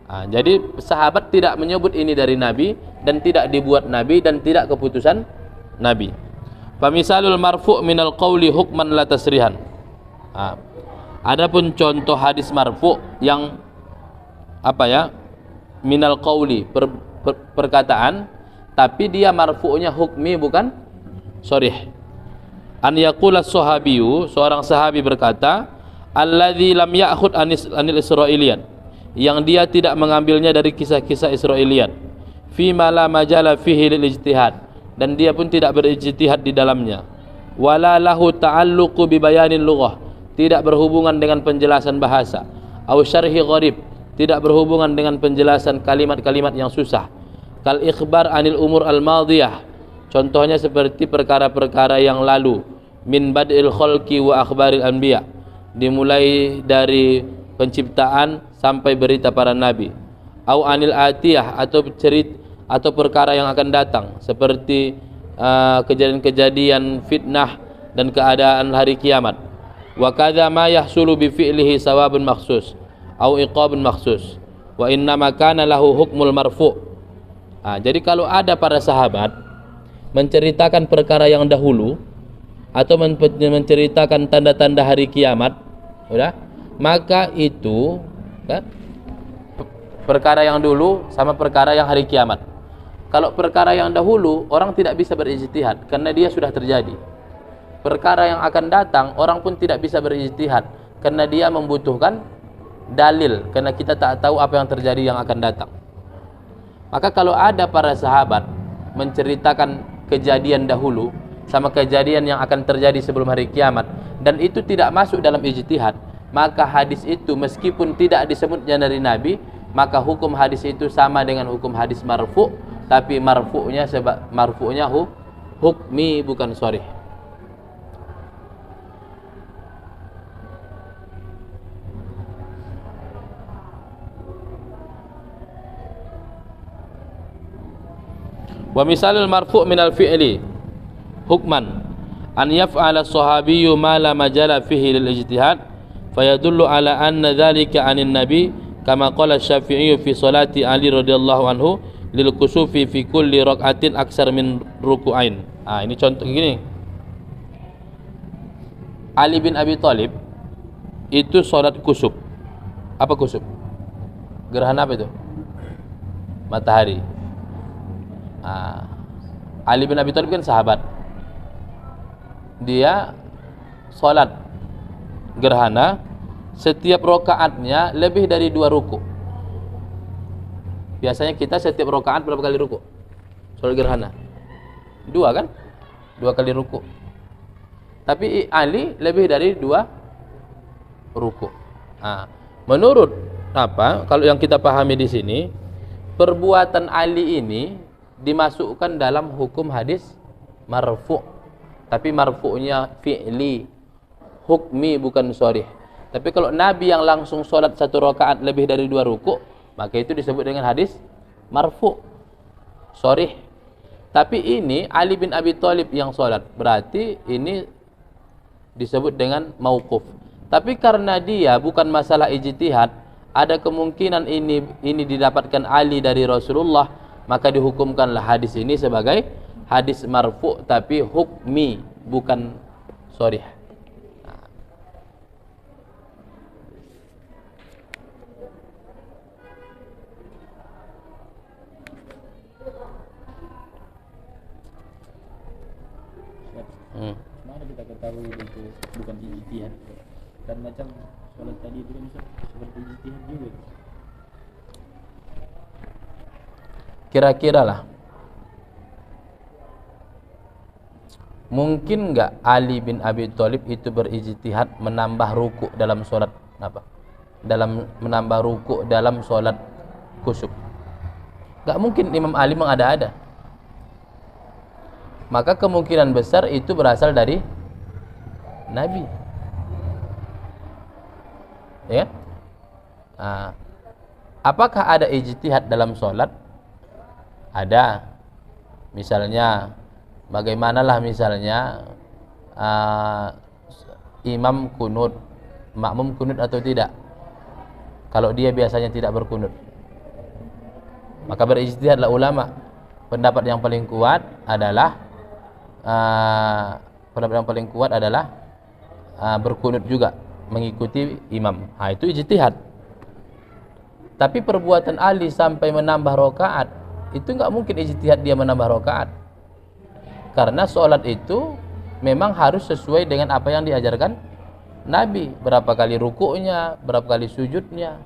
Jadi sahabat tidak menyebut ini dari Nabi dan tidak dibuat Nabi dan tidak keputusan Nabi. Famisalul marfu' minal qawli hukman la tasrihan. Adapun contoh hadis marfu' yang apa ya? Minal qawli, perkataan, tapi dia marfu'nya hukmi bukan sharih. An yaqula sahabiyyu, seorang sahabi berkata, alladzi lam ya'khud anil Israiliyat, yang dia tidak mengambilnya dari kisah-kisah Israiliyat, fima la majala fihi lil ijtihad, dan dia pun tidak berijtihad di dalamnya, wala lahu ta'alluqu bi bayanil lughah, tidak berhubungan dengan penjelasan bahasa, au syarhi gharib, tidak berhubungan dengan penjelasan kalimat-kalimat yang susah, kal ikhbar anil umur al madiyah, Contohnya seperti perkara-perkara yang lalu, min bad'il khalqi wa akhbaril anbiya, dimulai dari penciptaan sampai berita para nabi. Au anil atiyah, atau cerita atau perkara yang akan datang seperti kejadian-kejadian fitnah dan keadaan hari kiamat. Wa kadza ma yahsulu bi fi'lihi sawabun makhsus au iqabun makhsus wa inna ma kana lahu hukmul marfu'. Jadi kalau ada para sahabat menceritakan perkara yang dahulu atau menceritakan tanda-tanda hari kiamat, udah, maka itu kan, perkara yang dulu sama perkara yang hari kiamat. Kalau perkara yang dahulu orang tidak bisa berijtihad karena dia sudah terjadi. Perkara yang akan datang orang pun tidak bisa berijtihad karena dia membutuhkan dalil, karena kita tak tahu apa yang terjadi yang akan datang. Maka kalau ada para sahabat menceritakan kejadian dahulu sama kejadian yang akan terjadi sebelum hari kiamat dan itu tidak masuk dalam ijtihad, maka hadis itu meskipun tidak disebutnya dari Nabi, maka hukum hadis itu sama dengan hukum hadis marfu', tapi marfu'nya hukmi bukan sharih. Wa misalul marfu' minal fi'li hukman an yaf'ala as-sahabiyyu ma la majala fihi lil ijtihad fayadullu ala anna dhalika 'anin nabi kama qala asy-Syafi'i fi salati Ali radhiyallahu anhu lil kusufi fi kulli rak'atin aksar min ruku'ain. Ini contoh gini. Ali bin Abi Thalib itu salat kusuf. Apa kusuf? Gerhana apa itu? Matahari. Ali bin Abi Thalib kan sahabat. Dia salat gerhana, setiap rokaatnya lebih dari 2 ruku. Biasanya kita setiap rokaat berapa kali ruku? Salat gerhana 2 kan? 2 kali ruku. Tapi Ali lebih dari 2 ruku. Menurut apa? Kalau yang kita pahami di sini, perbuatan Ali ini dimasukkan dalam hukum hadis marfu', tapi marfu'nya fi'li, hukmi bukan sharih. Tapi kalau Nabi yang langsung sholat 1 rakaat lebih dari 2 ruku', maka itu disebut dengan hadis marfu', sharih. Tapi ini Ali bin Abi Thalib yang sholat, berarti ini disebut dengan mauquf. Tapi karena dia bukan masalah ijtihad, ada kemungkinan ini didapatkan Ali dari Rasulullah, maka dihukumkanlah hadis ini sebagai hadis marfu' tapi hukmi bukan sharih. Mana kita ketahui itu bukan ijtihad? Dan macam sholat tadi itu kan seperti ijtihad juga. Kira-kira lah, mungkin enggak Ali bin Abi Thalib itu berijtihad menambah ruku dalam sholat apa? Menambah ruku dalam sholat kusuf? Enggak mungkin Imam Ali mengada-ada. Maka kemungkinan besar itu berasal dari Nabi. Ya? Apakah ada ijtihad dalam sholat? Ada. Misalnya bagaimanalah misalnya imam kunut, makmum kunut atau tidak? Kalau dia biasanya tidak berkunut, maka berijtihadlah ulama. Pendapat yang paling kuat adalah berkunut juga, mengikuti imam. Itu ijtihad. Tapi perbuatan Ali sampai menambah rakaat, itu enggak mungkin ijtihad dia menambah rakaat. Karena sholat itu memang harus sesuai dengan apa yang diajarkan Nabi. Berapa kali rukuknya, berapa kali sujudnya.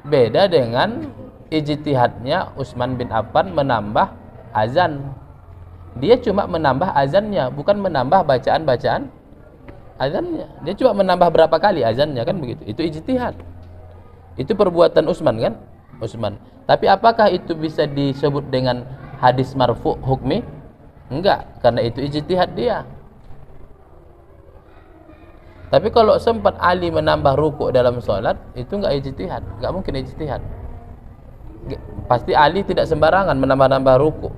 Beda dengan ijtihadnya Utsman bin Affan menambah azan. Dia cuma menambah azannya, bukan menambah bacaan-bacaan azannya. Dia cuma menambah berapa kali azannya, kan begitu. Itu ijtihad. Itu perbuatan Utsman kan? Utsman. Tapi apakah itu bisa disebut dengan hadis marfu' hukmi? Enggak, karena itu ijtihad dia. Tapi kalau sempat Ali menambah rukuk dalam sholat, itu enggak ijtihad, enggak mungkin ijtihad. Pasti Ali tidak sembarangan menambah-nambah rukuk.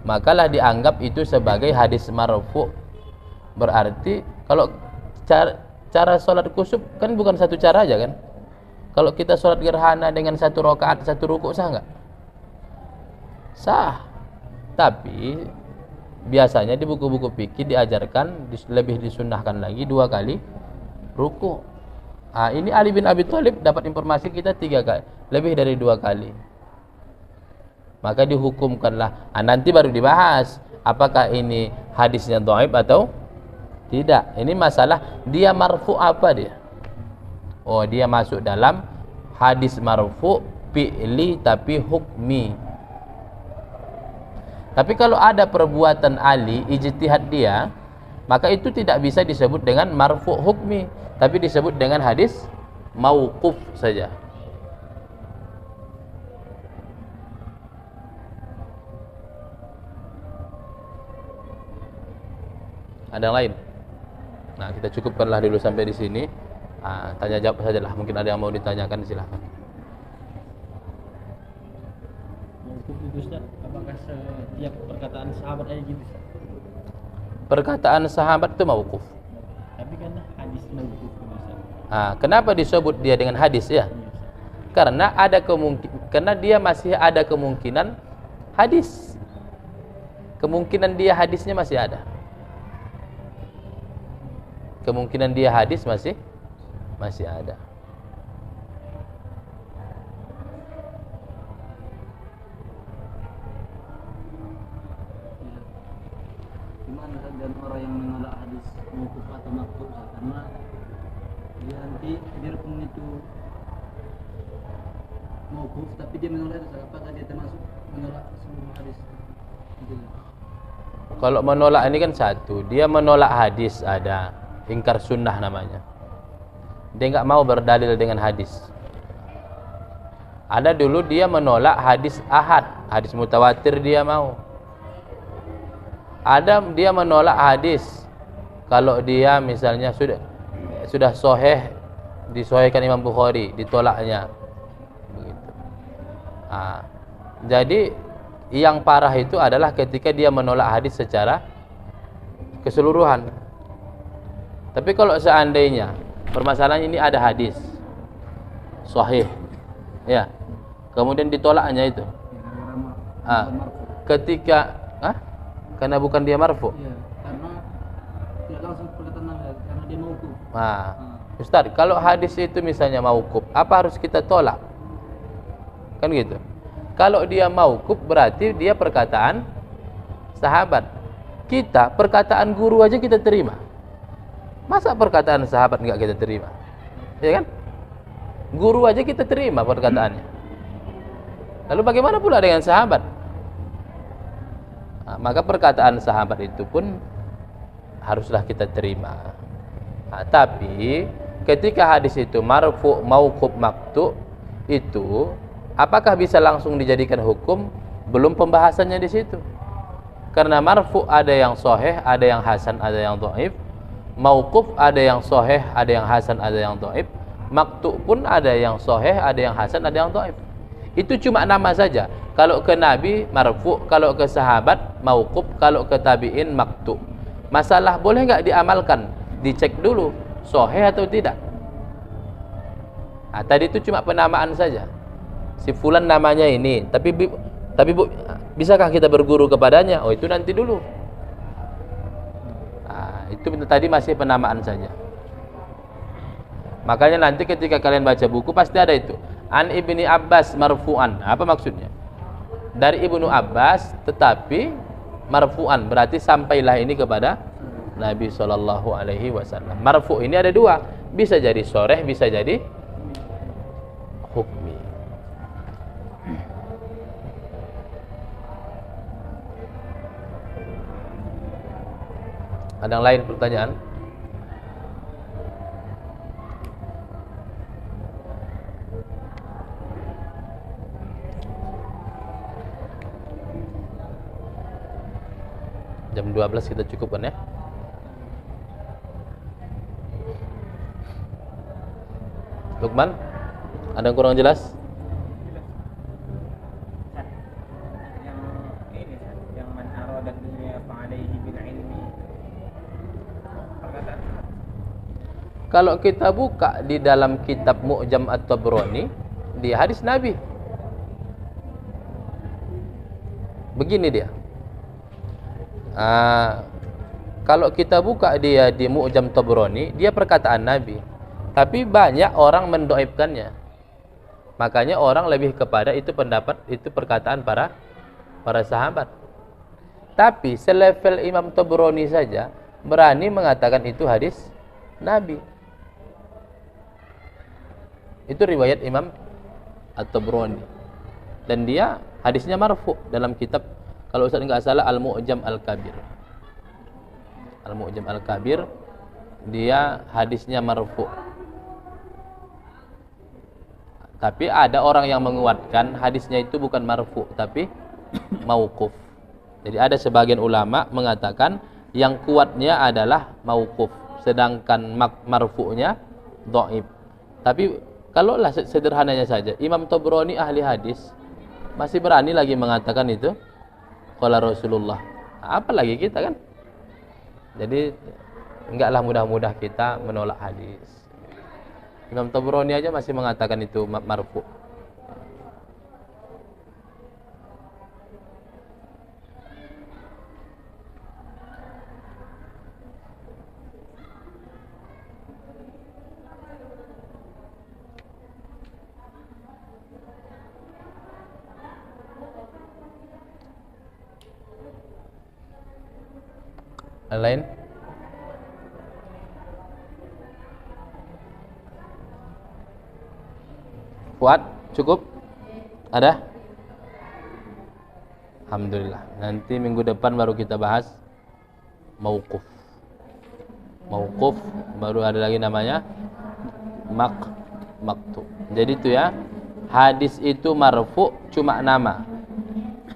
Makalah dianggap itu sebagai hadis marfu. Berarti kalau cara sholat kusuf kan bukan satu cara aja kan. Kalau kita sholat gerhana dengan satu rakaat satu rukuk sah enggak? Sah. Tapi biasanya di buku-buku fikih diajarkan lebih disunnahkan lagi 2 kali ruku. Ini Ali bin Abi Thalib dapat informasi kita 3 kali, lebih dari 2 kali. Maka dihukumkanlah. Nanti baru dibahas apakah ini hadisnya dhaif atau tidak. Ini masalah dia marfu apa dia? Oh, dia masuk dalam hadis marfu fi'li tapi hukmi. Tapi kalau ada perbuatan Ali, ijtihad dia, maka itu tidak bisa disebut dengan marfu hukmi, tapi disebut dengan hadis mauquf saja. Ada yang lain? Nah, kita cukupkanlah dulu sampai di sini. Tanya jawab sajalah. Mungkin ada yang mau ditanyakan, silahkan. Ustaz, apakah setiap perkataan sahabat aja gitu? Perkataan sahabat itu mauquf. Tapi kan hadis mauquf Ustaz. Kenapa disebut dia dengan hadis ya? Karena dia masih ada kemungkinan hadis. Kemungkinan dia hadisnya masih ada. Kemungkinan dia hadis masih ada. Gimana dan orang yang menolak hadis mauquf atau maqtu' karena dia nanti biarpun itu mauquf tapi dia menolak itu, apakah dia termasuk menolak seluruh hadis? Kalau menolak ini kan satu, dia menolak hadis ada, ingkar sunnah namanya. Dia nggak mau berdalil dengan hadis. Ada dulu dia menolak hadis ahad, hadis mutawatir dia mau. Ada dia menolak hadis kalau dia misalnya sudah sahih, disahihkan Imam Bukhari, ditolaknya. Begitu. Jadi yang parah itu adalah ketika dia menolak hadis secara keseluruhan. Tapi kalau seandainya permasalahan ini ada hadis sahih, ya, kemudian ditolaknya itu, ketika karena bukan dia marfu. Iya, karena tidak langsung perkataan karena dia mauquf. Ustaz, kalau hadis itu misalnya mauquf, apa harus kita tolak? Kan gitu. Kalau dia mauquf berarti dia perkataan sahabat. Kita perkataan guru aja kita terima. Masa perkataan sahabat enggak kita terima? Ya kan? Guru aja kita terima perkataannya. Lalu bagaimana pula dengan sahabat? Maka perkataan sahabat itu pun haruslah kita terima. Tapi ketika hadis itu marfu, mauquf, maqtu, itu apakah bisa langsung dijadikan hukum? Belum pembahasannya di situ. Karena marfu ada yang sahih, ada yang hasan, ada yang dhaif. Mauquf ada yang sahih, ada yang hasan, ada yang dhaif. Maqtu pun ada yang sahih, ada yang hasan, ada yang dhaif. Itu cuma nama saja. Kalau ke Nabi marfu, kalau ke sahabat mauquf, kalau ke tabi'in maqtu. Masalah boleh enggak diamalkan? Dicek dulu sahih atau tidak. Tadi itu cuma penamaan saja. Si fulan namanya ini, tapi bisakah kita berguru kepadanya? Oh, itu nanti dulu. Itu tadi masih penamaan saja. Makanya nanti ketika kalian baca buku pasti ada itu. An Ibni Abbas marfu'an. Apa maksudnya? Dari Ibnu Abbas tetapi marfu'an, berarti sampailah ini kepada Nabi sallallahu alaihi wasallam. Marfu' ini ada 2, bisa jadi sharih, bisa jadi hukmi. Ada yang lain pertanyaan? Jam 12 kita cukupkan ya. Lukman, ada yang kurang jelas? Yang ini yang man arada dunya fa'alaihi bil ilmi. Perkataan Kalau kita buka di dalam kitab Mu'jam At-Tabrani, di hadis Nabi. Begini dia. Kalau kita buka dia di Mu'jam Tabrani, dia perkataan Nabi. Tapi banyak orang mendoibkannya. Makanya orang lebih kepada itu pendapat, itu perkataan para sahabat. Tapi selevel Imam Tabrani saja berani mengatakan itu hadis Nabi. Itu riwayat Imam At-Tabrani. Dan dia hadisnya marfu dalam kitab, kalau Ustaz enggak salah, Al-Mu'jam Al-Kabir. Al-Mu'jam Al-Kabir, dia hadisnya marfu. Tapi ada orang yang menguatkan hadisnya itu bukan marfu tapi mauquf. Jadi ada sebagian ulama mengatakan yang kuatnya adalah mauquf, sedangkan marfu'nya dhaif. Tapi kalaulah sederhananya saja, Imam Tabrani ahli hadis masih berani lagi mengatakan itu qala Rasulullah. Apalagi kita kan? Jadi enggaklah mudah-mudah kita menolak hadis. Imam Tabrani aja masih mengatakan itu marfu. Yang lain? Fuad, cukup? Ada? Alhamdulillah. Nanti minggu depan baru kita bahas mauquf. Mauquf, baru ada lagi namanya maktub. Jadi itu ya, hadis itu marfu cuma nama.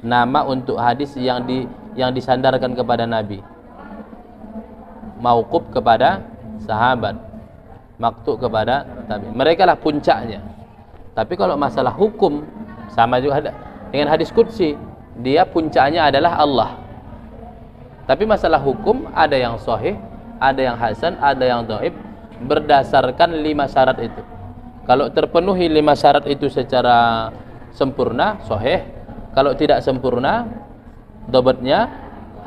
Nama untuk hadis yang disandarkan kepada Nabi. Mauquf kepada sahabat. Maktub kepada tabi. Mereka lah puncaknya. Tapi kalau masalah hukum sama juga dengan hadis qudsi, dia puncaknya adalah Allah. Tapi masalah hukum ada yang sahih, ada yang hasan, ada yang dhaif berdasarkan 5 syarat itu. Kalau terpenuhi 5 syarat itu secara sempurna, sahih. Kalau tidak sempurna, dhabatnya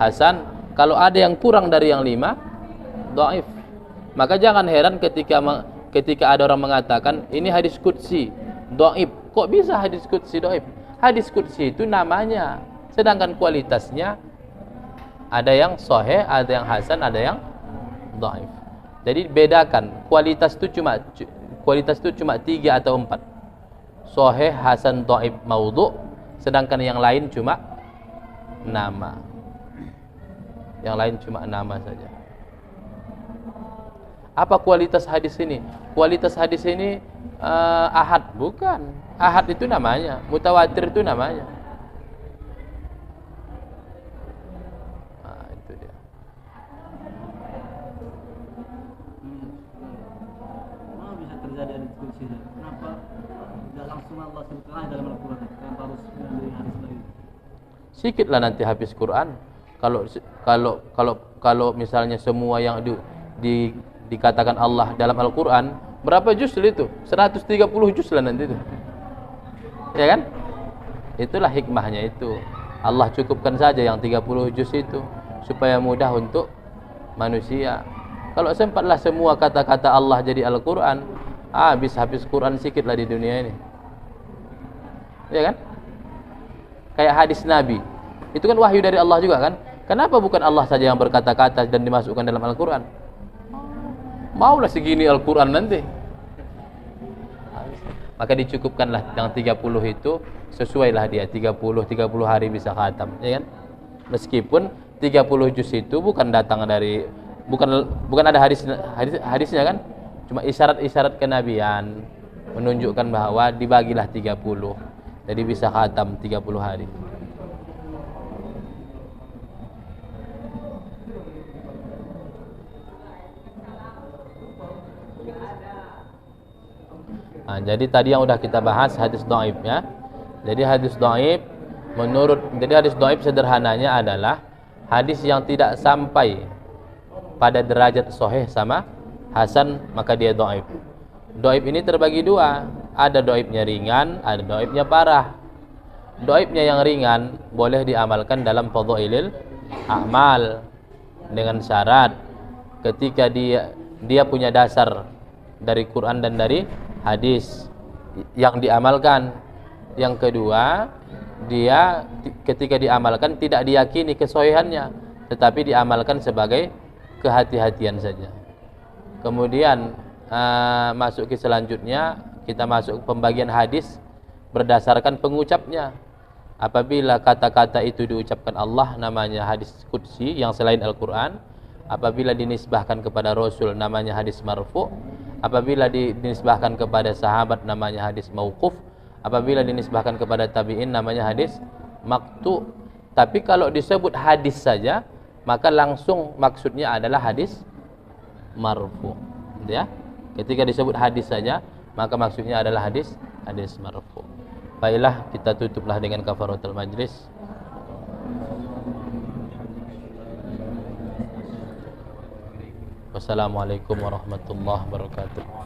hasan. Kalau ada yang kurang dari yang 5, dhaif. Maka jangan heran ketika ada orang mengatakan ini hadis qudsi dhaif. Kok bisa hadis qudsi dhaif? Hadis qudsi itu namanya, sedangkan kualitasnya ada yang sahih, ada yang hasan, ada yang dhaif. Jadi bedakan, kualitas itu cuma 3 atau 4. Sahih, hasan, dhaif, maudhu', sedangkan yang lain cuma nama. Yang lain cuma nama saja. Apa kualitas hadis ini? Kualitas hadis ini ahad, bukan. Ahad itu namanya, mutawatir itu namanya. Nah, itu dia. Kenapa bisa terjadi hadis qudsi? Kenapa tidak langsung Allah sebutkan dalam Al-Quran? Kenapa harus melalui hadis dari itu? Sikitlah nanti habis Quran. Kalau misalnya semua yang dikatakan Allah dalam Al-Quran, berapa juz itu? 130 juz lah nanti itu. Ya kan? Itulah hikmahnya itu. Allah cukupkan saja yang 30 juz itu supaya mudah untuk manusia. Kalau sempatlah semua kata-kata Allah jadi Al-Quran, habis Quran sikitlah di dunia ini. Ya kan? Kayak hadis Nabi. Itu kan wahyu dari Allah juga kan? Kenapa bukan Allah saja yang berkata-kata dan dimasukkan dalam Al-Quran? Maulah segini Al-Quran nanti. Maka dicukupkanlah yang 30 itu, sesuailah dia 30 hari bisa khatam, ya kan? Meskipun 30 juz itu bukan datang dari bukan ada hadisnya kan? Cuma isyarat-isyarat kenabian menunjukkan bahwa dibagilah 30. Jadi bisa khatam 30 hari. Nah, jadi tadi yang udah kita bahas hadis dhaif ya. Jadi hadis dhaif hadis dhaif sederhananya adalah hadis yang tidak sampai pada derajat sahih sama hasan, maka dia dhaif. Dhaif ini terbagi dua, ada dhaifnya ringan, ada dhaifnya parah. Dhaifnya yang ringan boleh diamalkan dalam fadhailil a'mal dengan syarat ketika dia punya dasar dari Quran dan dari hadis yang diamalkan. Yang kedua, dia ketika diamalkan tidak diyakini kesahihannya, tetapi diamalkan sebagai kehati-hatian saja. Kemudian masuk ke selanjutnya, kita masuk pembagian hadis berdasarkan pengucapnya. Apabila kata-kata itu diucapkan Allah, namanya hadis qudsi yang selain Al-Quran. Apabila dinisbahkan kepada Rasul, namanya hadis marfu'. Apabila dinisbahkan kepada sahabat, namanya hadis mauquf. Apabila dinisbahkan kepada tabi'in, namanya hadis maqtu'. Tapi kalau disebut hadis saja, maka langsung maksudnya adalah hadis marfu'. Ya. Ketika disebut hadis saja, maka maksudnya adalah hadis marfu'. Baiklah, kita tutuplah dengan kafaratul majlis. Wassalamualaikum warahmatullahi wabarakatuh.